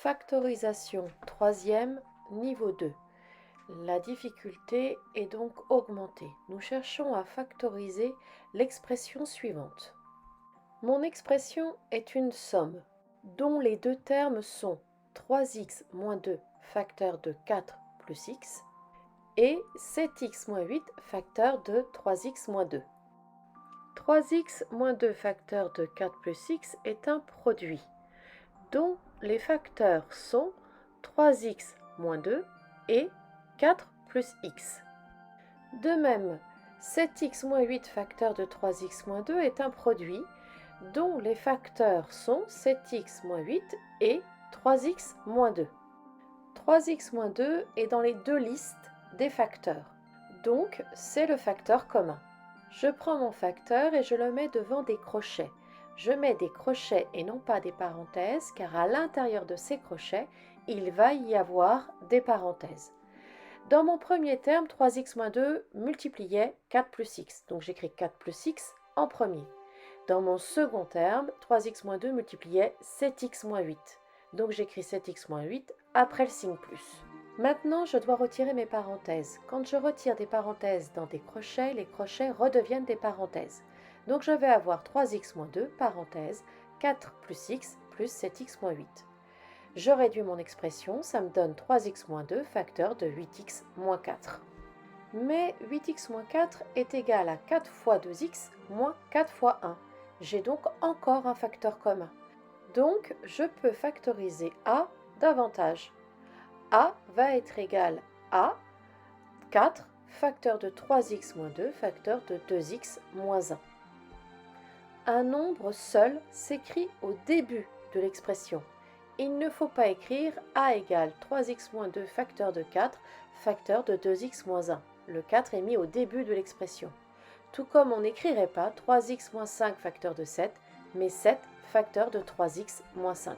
Factorisation troisième, niveau 2. La difficulté est donc augmentée. Nous cherchons à factoriser l'expression suivante. Mon expression est une somme dont les deux termes sont 3x moins 2 facteur de 4 plus x et 7x moins 8 facteur de 3x moins 2. 3x moins 2 facteur de 4 plus x est un produit dont les facteurs sont 3x moins 2 et 4 plus x. De même, 7x moins 8 facteur de 3x moins 2 est un produit dont les facteurs sont 7x moins 8 et 3x moins 2. 3x moins 2 est dans les deux listes des facteurs, donc c'est le facteur commun. Je prends mon facteur et je le mets devant des crochets. Je mets des crochets et non pas des parenthèses, car à l'intérieur de ces crochets, il va y avoir des parenthèses. Dans mon premier terme, 3x moins 2 multipliait 4 plus x, donc j'écris 4 plus x en premier. Dans mon second terme, 3x moins 2 multipliait 7x moins 8, donc j'écris 7x moins 8 après le signe plus. Maintenant, je dois retirer mes parenthèses. Quand je retire des parenthèses dans des crochets, les crochets redeviennent des parenthèses. Donc je vais avoir 3x moins 2, parenthèse, 4 plus x plus 7x moins 8. Je réduis mon expression, ça me donne 3x moins 2 facteur de 8x moins 4. Mais 8x moins 4 est égal à 4 fois 2x moins 4 fois 1. J'ai donc encore un facteur commun. Donc je peux factoriser a davantage. A va être égal à 4 facteur de 3x moins 2 facteur de 2x moins 1. Un nombre seul s'écrit au début de l'expression. Il ne faut pas écrire a égale 3x moins 2 facteur de 4 facteur de 2x moins 1. Le 4 est mis au début de l'expression. Tout comme on n'écrirait pas 3x moins 5 facteur de 7, mais 7 facteur de 3x moins 5.